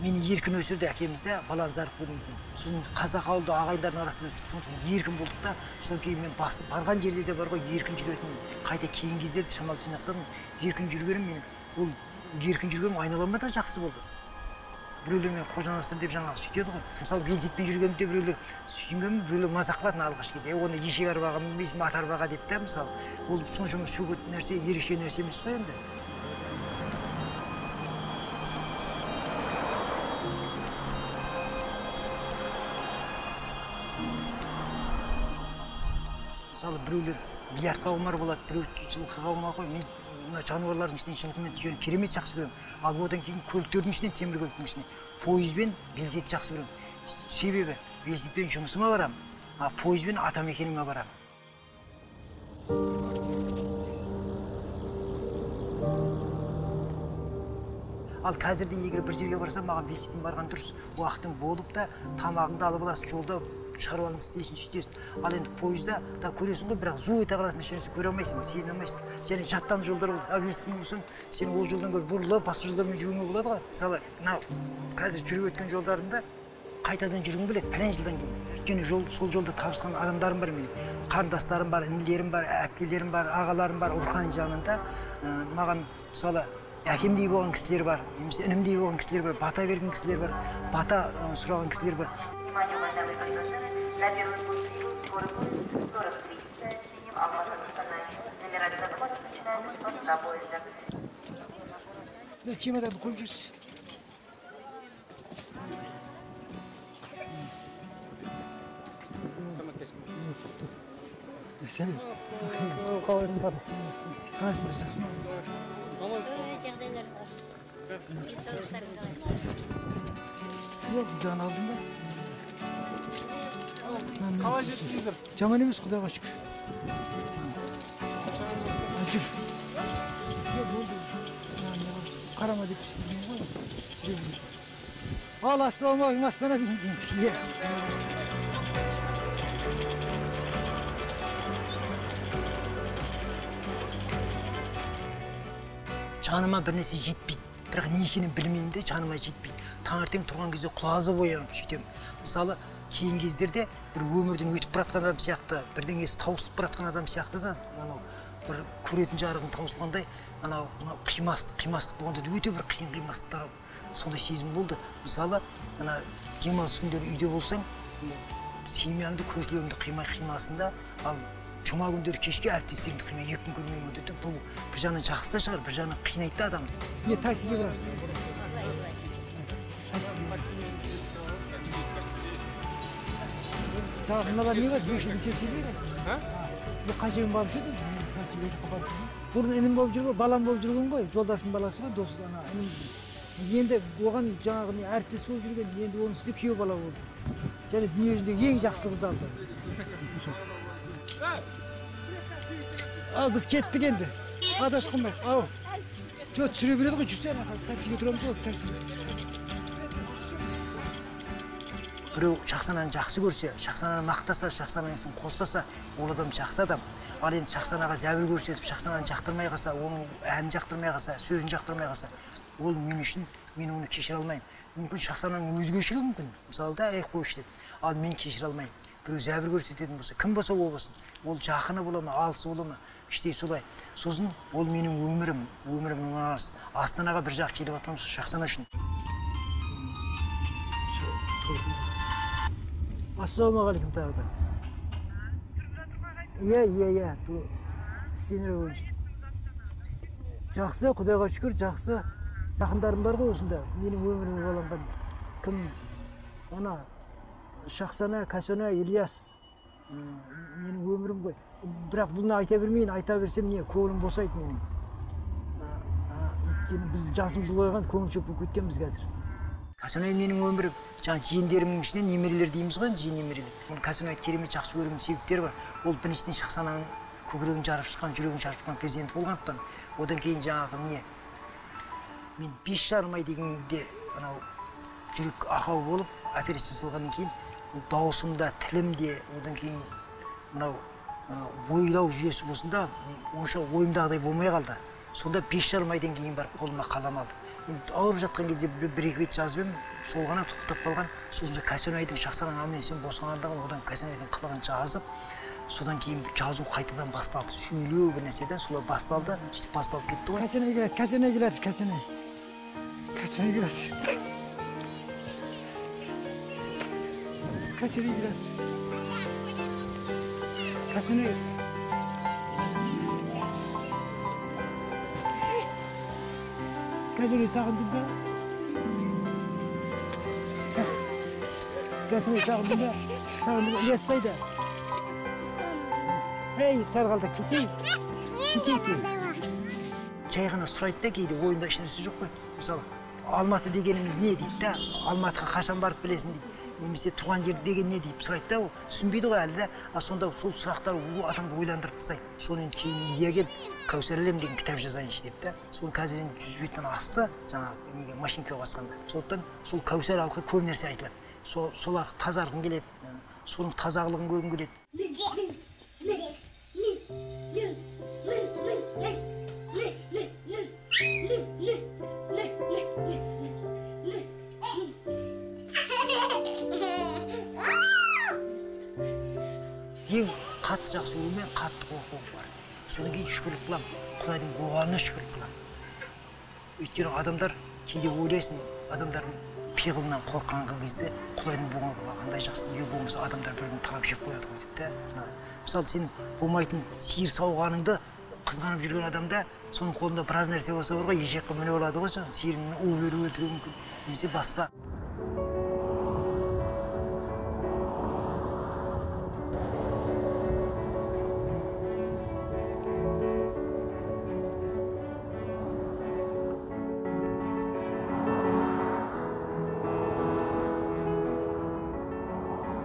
Мені еркін өсірді әкемізде, баланзарып көрдім. Сосын қазақ ауылды ағайындардың арасында еркін болдық та, содан кейін мен барған жерде де бар ғой, еркін жүретін, қайта кейін кездерді шамалы жинақтадым. Еркін жүргенім менің, ол еркін жүргенім айналамда да жақсы болды. Біреулер мен қожанасыр деп жаңағы сөйтеді ғой. Мысалы, велосипедпен жүргенімде біреулер сүйінгенмін, біреулер мазақ қылатын алғаш кезде. Оны ешек арбаға мінбейсің, ат арбаға деп та, мысалы. Ол соншама сөгетін нәрсе, ерекше нәрсе емес қой енді. Мысалы, біреулер биярдқа құмар болады, біреу жылқыға құмар ғой. Мен жануарлардың ішінен жылқы мен түйені керемет жақсы көремін. Ал одан кейін көліктердің ішінен, темір көліктің ішінен пойызбен велосипедті жақсы көремін. Себебі велосипедпен жұмысыма барамын, а пойызбен атамекеніме барамын. Ал қазірде егер бір жерге барсам, маған велосипедпен барған дұрыс. Уақытың болып та, тамағыңды алып аласың, жолда шаруаңды істейсің, сөйтесің. Ал енді пойызда да көресің ғой, бірақ зу ете қаласың, ешнәрсе көре алмайсың, сезіне алмайсың. Және жаттан жолдар болады. Ал велосипедпен болсаң, сен ол жолдан гөрі бұрылып, басқа жолдармен жүруіңе болады ғой. Мысалы, мынау қазір жүріп өткен жолдарында қайтадан жүргім келеді, пәлен жылдан кейін. Өйткені сол жолда табысқан адамдарым бар менің. Қарындастарым бар, інілерім бар, әпкелерім бар, ағаларым бар, рухани жағынан. Маған мысалы әкемдей болған кісілер бар, немесе інімдей болған кісілер бар, бата берген кісілер бар, бата сұраған кісілер бар. На первый путь скоро будет 43 синим, а потом номера ледохода начинается с поезда. Да, чемодан қойып жүрсіз. Сәлем. Қалайсың бар? Қалайсыңдар, жақсы ма? Жағдайлар бар. Жақсы. Жоқ, жан алдың ба? Қалай жеттіңіздер? Жаман емес, Құдайға шүкір. Жүр. Қарама деп сөйлеймін ғой. Ал, ассалаумағалейкум, Астана дейміз енді. Жаныма бір нәрсе жетпейді. Бірақ не екенін білмеймін де, жаныма жетпейді. Таңертең тұрған кезде құлазып оянып сөйтемін. Мысалы, кейін кездерде бір өмірден өтіп баратқан адам сияқты, бірдеңесі таусылып баратқан адам сияқты да, бір көретін жарығым таусылғандай, қимастық болғанда өте бір қиын қимастықтар, сондай сезім болды. Мысалы, демалыс күндері үйде болсаң, семьяңды, көршілеріңді қимай қимасын да, ал жұма күндері кешке әріптестеріңді қимай, екі күн көрмеймін өтеді. Бұл бір жағынан жақсы да шығар, бір жағынан қинайды да адамды. Не, таксиге барамыз? Саған мыналар не бар? Бешін келсе дейді? Бұл қай барып жүрді? Таксиге жаққа барып жүрді. Бұрын інім болып жүрген, балам болып жүрген ғой, жолдасым баласы ғой, досы інім. Енді оған жаңағы әріптес болып жүрген, енді оның үстінде күйеу бала болды. Және дүние жүзіндегі ең жақсы қызды алды. Ал, біз кеттік енді. Адас қылмайық. Ау. Жо, түсіре береді ғой, жүрсе, таксиге тұрамыз ғой, таксиге. Біреу Шахсананы жақсы көрсе, Шахсананы мақтаса, Шахсанасын қостаса, ол адам жақсы адам. Ал енді Шахсанаға зәбір көрсетіп, Шахсананы жақтырмай қалса, оның әнін жақтырмай қалса, сөзін жақтырмай қалса, ол мен үшін, мен оны кешіре алмаймын. Мүмкін Шахсананың өзгешілігі мүмкін. Мысалы да, қойшы деп. Ал мен кешіре алмаймын. Біреу зәбір көрсететін болса, кім болса ол болсын. Ол жақыны бола ма, алысы бола ма, іштей солай. Сосын ол менің өмірімнің арасы. Астанаға бір жақ келіп атқанымыз Шахсана үшін. Ассалаумағалейкум тағы да. Иә, сенер бойынша. Жақсы, Құдайға шүкір, жақсы. Жақындарым бар ғой осында, менің өміріме баланған. Кім? Ана, Шахсана, Касона, Ильяс. Менің өмірім ғой. Бірақ бұны айта бермейін, айта берсем не, көңілім босайды менің. Біз жасымыз ұлғайған, көңіл шөп болып кеткенбіз қазір. Касонай менің өмірім, жаңа жиендерімнің ішінен немерелер дейміз ғой, жиен немерелер. Касонайды керемет жақсы көрудің себептері бар. Ол біріншіден Шахсананың көкірегін жарып шыққан, жүрегін жарып шыққан перзенті болғандықтан. Одан кейін жаңағы не? Мен 5 жарым ай дегенде анау жүрек ақау болып, операция жасалғаннан кейін даусымда, тілімде, одан кейін мынау ойлау жүйесі болсында, онша ойымдағыдай болмай қалды. Сонда 5 жарым айдан кейін барып қолыма қалам алдым. енді ауырып жатқан кезде бір екі бет жазып едім, сол ғана тоқтап қалған. Сосын Кәсенайдың шақсаған амнесиям босағандығын одан Кәсенайдың қылығын жазып, содан кейін жазу қайтадан басталды. Сөйлеу бір нәрседен солай басталды, сөйтіп басталып кетті ғой. Кәсенай келеді, Кәсенай келеді, Кәсенай. Кәсенай келеді. Кәсенай келеді. Кәсенай. Kazanı sağındın da. Kazanı sağındın da. Sağındın da. İlyas kayda. Hey sargalda keçey. Keçey ki. Жай ғана сұрайды да кейде ойында ешнәрсе жоқ қой. Мысалы, Алматы дегеніміз не дейді да, Алматыға қашан барып білесің дейді. Немесе туған жер деген не deyip сұрайды да, ол түсінбейді ғой әлі де. Сонда сол сұрақтар адамды ойландырып тастайды. Соны кейін үйге келіп Кәусар әлем деген кітап жазайыншы деп та. Соны қазір енді 100 беттен асты, жаңағы неге машинкаға басқанда. Сондықтан сол Кәусар арқылы көп нәрсе айтылады. Сол арқылы тазарғың келеді, соның тазалығын көргің келеді. Ең қатты жақсы өлмен қатты қорқуым бар. Содан кейін шүкірлік қыламын. Құдайдың болғанына шүкірлік қыламын. Өйткені адамдар кейде ойлайсың, адамдардың пиғылынан қорққан кезде Құдайдың болғаны қандай жақсы. Егер болмаса адамдар бір-бірін талап жеп қояды ғой деп та. Мысалы, сен болмайтын сиыр сауғаныңды қызғанып жүрген адамда соның қолында біраз нәрсе болса бар ғой, ешек қылып мініп алады ғой, сиырыңды у беріп өлтіруі мүмкін. Немесе басқа.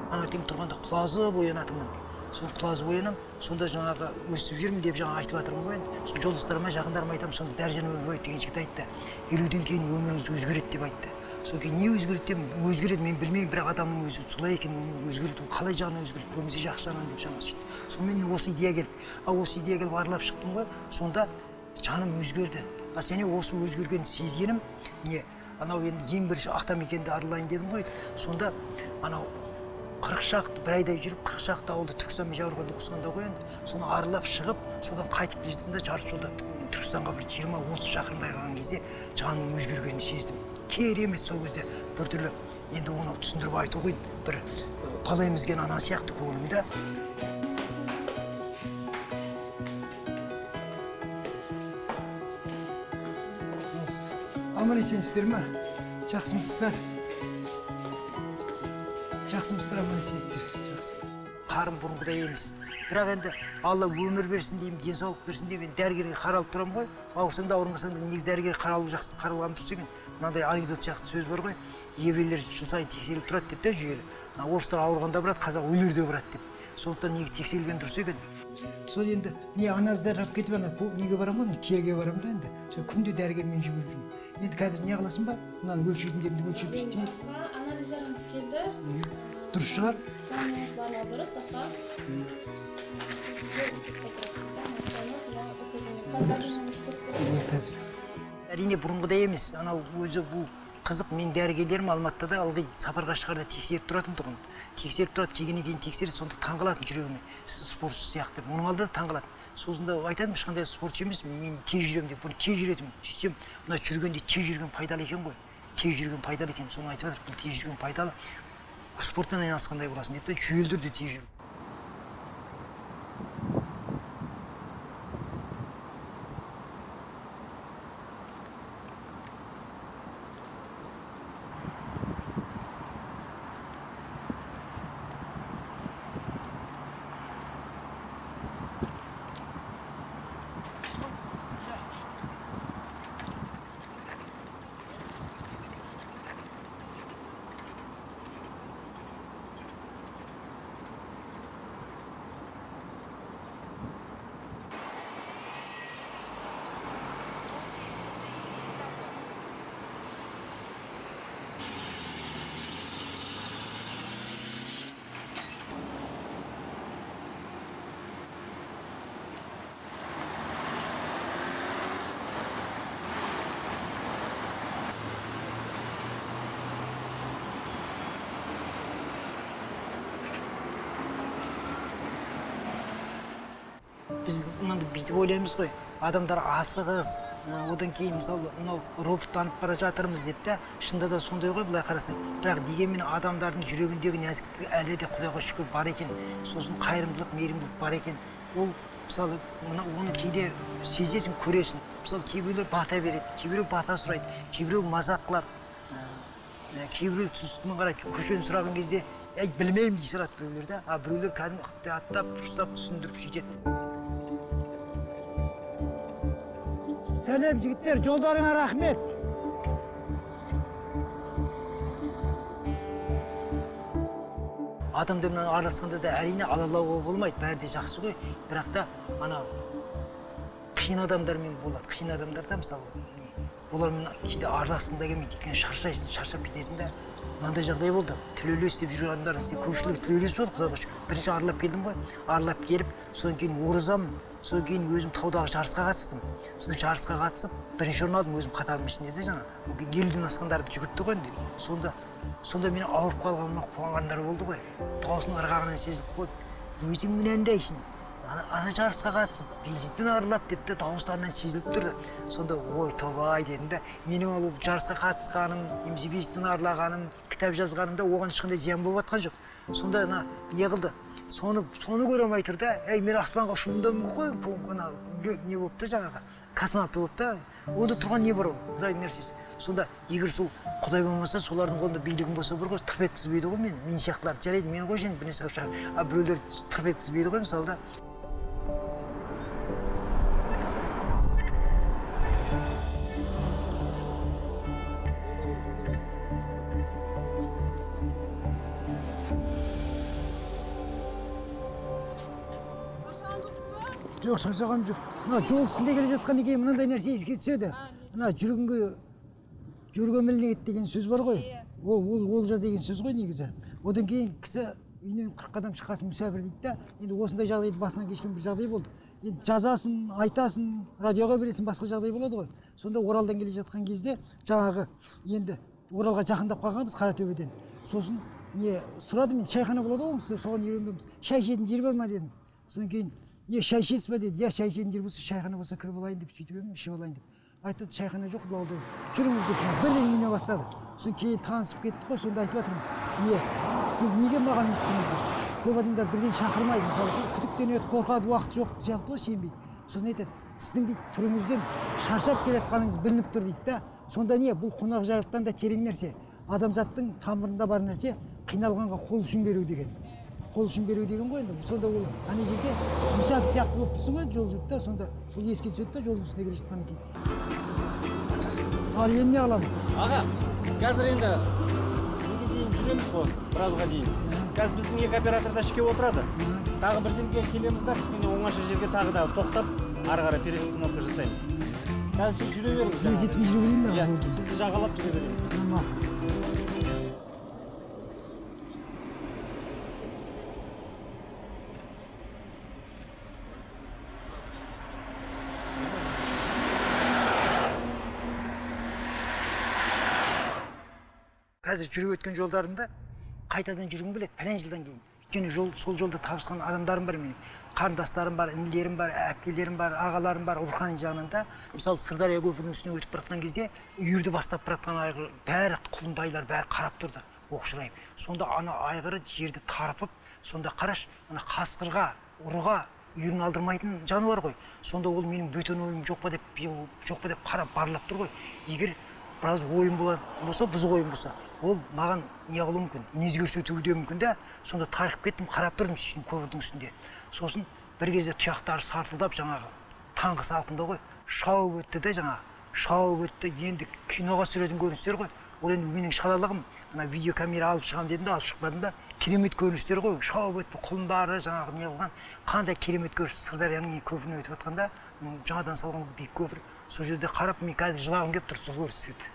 Таңертең тұрғанда құлазып оянатынмын. Соны құлазып оянам, сонда жаңағы өстіп жүрмін деп жаңа айтып жатырмын ғой енді. Сол жолдастарыма, жақындарыма айтамын, сонда Дәржан Өмірбаев деген жігіт айтты. 50-ден кейін өміріңіз өзгереді деп айтты. Содан кейін не өзгереді деп, өзгереді мен білмеймін, бірақ адамның өзі солай екен, өзгереді. Ол қалай жағынан өзгереді, көбінесе жақсы жағынан деп жаңа сөйтті. Сонымен осы идея келді. Осы идея келіп аралап шықтым ғой, сонда жаным өзгерді. Және осы өзгергенін сезгенім не? Анау енді ең бірінші Ақтамекенді аралайын дедім ғой. Сонда анау 40 шақты, бір айдай жүріп 40 шақты ауылды Түркістанмен жауырғанды қосқанда ғой енді. Соны аралап шығып, содан қайтып келе жатқанда жарты жолда Түркістанға бір 20-30 шақырымдай қалған кезде жаным өзгергенін сездім. Керемет сол кезде біртүрлі енді оны түсіндіріп айту ғой, бір бала емізген ана сияқты көңілімде. Аман есенсіздер ме? Жақсымысыздар? Жақсымысыздар, аман есенсіздер? Жақсы. Қарым бұрынғыдай емес. Бірақ енді Алла өмір берсін деймін, денсаулық берсін деп дәрігерге қаралып тұрам ғой. Ауырсаң да ауырмасаң да негізі дәрігерге қаралу жақсы қаралған дұрыс екен. Мынандай анекдот сияқты сөз бар ғой. Еврейлер жыл сайын тексеріліп тұрады деп та жүйелі. Орыстар ауырғанда барады, қазақ өлерде барады деп. Сондықтан неге тексерілген дұрыс екен. Сол енді не аназдар алып кетіп ана неге барамын ғой, терге барамын да енді. Сол күнде дәрігермен жүгіріп жүрмін. Енді қазір не қыласың ба? Мынаны өлшейтіндерімді өлшеп жетейін. Анализдеріңіз келді. Дұрыс шығар. Жаныңыз барлығы дұрыс, аха. Қазір. Әрине бұрынғыдай емес. Анау өзі бұл қызық, мен дәрігерлерім Алматыда ылғи сапарға шығарда тексеріп тұратын тұғын. Тексеріп тұрады, келгеннен кейін тексеріп, сонда таңғалатын жүрегіме. Спортшы сияқты. Оның алдында таңғалатын. Сосын айтадым, ешқандай спортшы емес, мен тез жүремін деп, бұны тез жүретім. Сөйтсем, мына жүргенде тез жүрген пайдалы екен ғой. Тез жүрген пайдалы екен. Соны айтып жатыр, бұл тез жүрген пайдалы. Спортпен айналысқандай боласың деп, жүйелі түрде тез жүру. мынандай бүйтіп ойлаймыз ғой. Адамдар асығыс, одан кейін мысалы мынау роботтанып бара жатырмыз деп та, шынында да сондай ғой былай қарасаң. Бірақ дегенмен адамдардың жүрегіндегі нәзіктік әлі де Құдайға шүкір бар екен. Сосын қайырымдылық, мейірімділік бар екен. Ол мысалы оны кейде сезесің, көресің. Мысалы кейбіреулер бата береді, кейбіреу бата сұрайды, кейбіреу мазақ қылады. Кейбіреу түсіністігімен қарайды, көшені сұраған кезде білмеймін дей салады біреулер да, біреулер кәдімгі аттап, дұрыстап түсіндіріп сөйтеді. Сәлем жігіттер, жолдарыңа рахмет. Адамдармен араласқанда да әрине алалауға болмайды, бәрі де жақсы ғой. Бірақ та ана қиын адамдармен болады. Қиын адамдарда мысалы олармен кейде араласқың да келмейді, өйткені шаршайсың, шаршап кетесің да. Мынандай жағдай болды. Тілеулес деп жүрген адамдар көпшілігі тілеулес болды, Құдайға шүкір. Бірінші аралап келдім ғой. Аралап келіп, содан кейін оразамын. Содан кейін өзім таудағы жарысқа қатыстым. Содан жарысқа қатысып, бірінші орын алдым өзім қатарымның ішінде де жаңа. 50-ден асқандарды жүгіртті ғой енді. Сонда мен ауырып қалғаныма қуанғандар болды ғой. Даусының ырғағынан сезіліп қойып, өзің мынандайсың. Ана жарысқа қатысып, велосипедпен аралап деп те дауыстарынан сезіліп тұрды. Сонда ой тобай дедім да, менің ол жарысқа қатысқаным, немесе велосипедпен аралағаным, кітап жазғанымда оған ешқандай зиян болып жатқан жоқ. Сонда не қылды? Соны көре алмай тұр да, мен аспанға ұшуымдамын ғой, не болып та жаңағы, космонавт болып та, онда тұрған не бар ол, Құдайдың нәрсесі. Сонда егер сол Құдай болмаса, солардың қолында билігім болса бір ғой, тырп еткізбейді ғой мен сияқтылар жарайды, мен ғой енді бірнәрсе алып шығарып, біреулер тырп еткізбейді ғой мысалы да. Жоқ, шаршағаным жоқ. Мына жол үстінде келе жатқан екен мынандай нәрсе еске түседі. Мына жүргенмеліне кет деген сөз бар ғой. Ол жаз деген сөз ғой негізі. Одан кейін кісі үйінен 40 адам шыққасын мүсәпір дейді да, енді осындай жағдайды басынан кешкен бір жағдай болды. Енді жазасын, айтасын, радиоға бересің, басқа жағдай болады ғой. Сонда Оралдан келе жатқан кезде жаңағы енді Оралға жақындап қалғанбыз Қаратөбеден. Сосын сұрады, мен шайхана болады ғой, сіздер соған үйренгенбіз. Шай ішетін жер бар ма дедім. Содан кейін шай ішесіз ба деді. Шай ішетін жер болса, шайхана болса кіріп алайын деп сөйтіп едім, ішіп алайын деп. Айтады, шайхана жоқ бұл ауылда. Жүріңіз деп бірден үйіне бастады. Сосын кейін танысып кеттік қой, сонда айтып жатырмын. Сіз неге маған үйттіңіздер? Көп адамдар бірден шақырмайды, мысалы, күдіктенеді, қорқады, уақыт жоқ сияқты ғой, сенбейді. Сосын айтады, сіздің дейді түріңізден шаршап келатқаныңыз білініп тұр дейді да. Сонда бұл қонақжайлықтан да терең нәрсе. Адамзаттың тамырында бар нәрсе қиналғанға қол ұшын беру деген. Қол ұшын беру деген ғой енді. Сонда ол ана жерде мүсәпір сияқты болып тұрсың ғой жол жүріп та, сонда сол еске түседі да жолдың үстінде келе жатқан екен. Ал енді не қыламыз? Аға, қазір енді неге дейін жүреміз ғой, біразға дейін. Қазір біздің екі оператор да ішке отырады. Тағы бір жерге келеміз да, кішкене оңаша жерге тағы да тоқтап, ары қарай перестановка жасаймыз. Қазір сіз жүре беріңіз. Лезетпей жүре берейін бе? Иә, сізді жағалап жүре береміз біз. Қазір жүріп өткен жолдарымда қайтадан жүргім келеді, пәлен жылдан кейін. Өйткені сол жолда табысқан адамдарым бар менің. Қарындастарым бар, інілерім бар, әпкелерім бар, ағаларым бар, рухани жағынан да. Мысалы, Сырдария көпірінің үстіне өтіп бара жатқан кезде, үйірді бастап бара жатқан айғыр, бәрі құлындайлар, бәрі қарап тұрды, оқшырайып. Сонда ана айғыры жерді тарпып, сонда қараш, ана қасқырға, ұрыға үйірін алдырмайтын жануар ғой. Сонда ол менің бөтен ойым жоқ па деп қарап барлап тұр ғой. Егер біраз ойым болса, бұзық ойым болса, ол маған не қылуы мүмкін, мінез көрсетуі де мүмкін да. Сонда тайқып кеттім, қарап тұрдым көпірдің үстінде. Сосын бір кезде тұяқтары сартылдап жаңағы таңғы салқында ғой, шауып өтті де шауып өтті. Енді киноға түсіретін көріністер ғой. Ол енді менің шалалығым, ана видеокамера алып шығам дедім да, алып шықпадым да. Керемет көріністер ғой, шауып өтті, құлындары жаңағы не қылған. Қандай керемет көрініс, Сырдарияның көпіріне өтіп жатқанда, жаңадан салған биік көпір. Сол жерде қарап, мен қазір жылағым келіп тұр, сол көріністерді.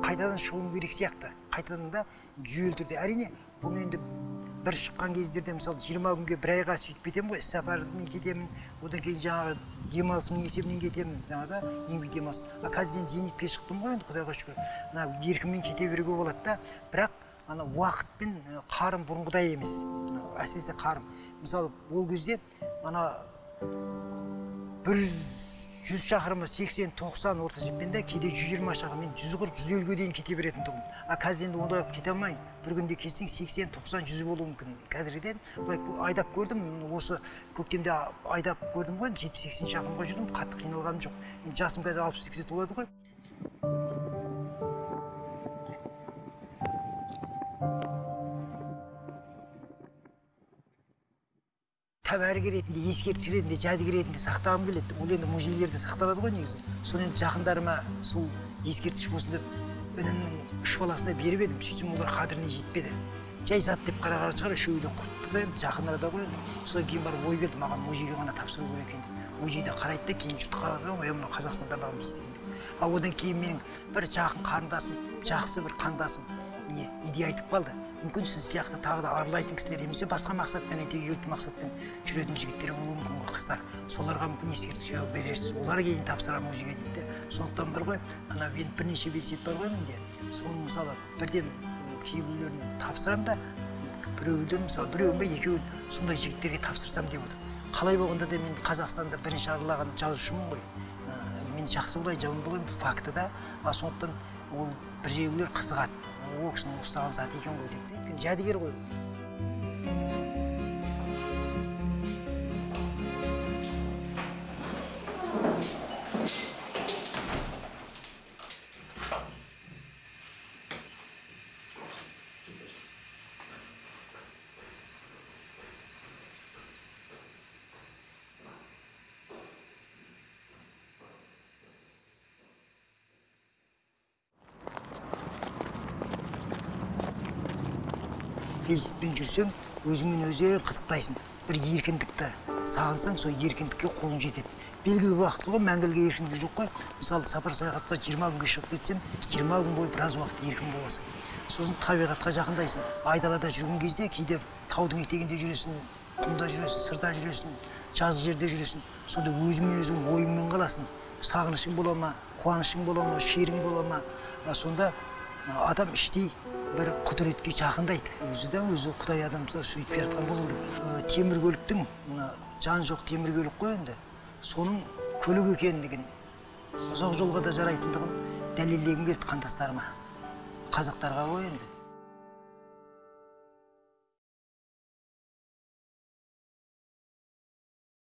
Қайтадан шығуым керек сияқты. Қайтадан да жүйелі түрде. Әрине, бұл енді бір шыққан кездерде мысалы 20 күнге бір айға сөйтіп кетемін ғой, іссапармен кетемін, одан кейін жаңағы демалысымның есебінен кетемін, жаңағыда еңбек демалыс. Қазір енді зейнетке шықтым ғой, енді Құдайға шүкір. Ана еркіммен кете беруге болады да, бірақ ана уақыт пен қарым бұрынғыдай емес. Әсіресе қарым. Мысалы, ол кезде ана 100 шақырымы 80-90 орта есеппен де кейде 120 шақырым, мен 140-150-ге дейін кете беретін тұғым. Қазір енді онда кете алмайын. Бір күнде кетсең 80-90-100 болуы мүмкін. Қазіргіден былай айдап көрдім, осы көктемде айдап көрдім ғой, 70-80 шақырымға жүрдім, қатты қиналғаным жоқ. Енді жасым қазір 68 толады ғой. Тәбәрік ретінде, ескерткіш ретінде, жәдігер ретінде сақтағым келеді. Ол енді музейлерде сақталады ғой негізі. Соны енді жақындарыма сол ескерткіш болсын деп інімнің 3 баласына беріп едім. Сөйтсем олар қадіріне жетпеді. Жай зат деп қараған шығар, үшеуі де құртты да енді жақындарда ғой енді. Содан кейін барып ой келді, маған музейге ғана тапсыру керек екен деп. Музейде қарайды да, кейін жұрт қарайды, мына Қазақстанда бағым істейді. Одан кейін менің бір жақын қарындасым, жақсы бір қандасым идея айтып қалды. Мүмкін сіз сияқты тағы да арылайтын кісілер емесе, басқа мақсатпен, елді мақсатпен жүретін жігіттер болуы мүмкін ғой, қыздар. Соларға мүмкін ескерткіш берерсіз. Олар кейін тапсырар музейге дейді. Сондықтан бар ғой, ана мен бірнеше белсет бар ғой менде. Соны мысалы бірден кейбіреулерін тапсырам да, біреудің мысалы біреуін бе екеуін сондай жігіттерге тапсырсам деп отыр. Қалай болғанда да мен Қазақстанда бірінші аралаған жазушымын ғой. Мен жақсы болайын, жаман болайын факты да, сондықтан ол біреулер қызығады. Ол кісінің ұстаған заты екен ғой деп. Өйткені жәдігер ғой. Велосипедпен жүрсең, өзіңмен өзі қызықтайсың. Бір еркіндікті сағынсаң, сол еркіндікке қолың жетеді. Белгілі уақыт ғой, мәңгілік еркіндік жоқ қой. Мысалы, сапар саяхатқа 20 күнге шығып кетсең, 20 күн бойы біраз уақыт еркін боласың. Сосын табиғатқа жақындайсың. Айдалада жүрген кезде кейде таудың етегінде жүресің, құмда жүресің, сырда жүресің, жазық жерде жүресің. Сонда өзіңмен өзің ойыңмен қаласың. Сағынышың бола ма, қуанышың бола ма, шерің бола ма. Сонда адам іштей бір құдіретке жақындайды. Өзі Құдай адамды сөйтіп жаратқан болу керек. Темір көліктің, жан жоқ темір көлік қой енді. Соның көлік екендігін, ұзақ жолға да жарайтындығын дәлелдегім келді қандастарыма, қазақтарға ғой енді.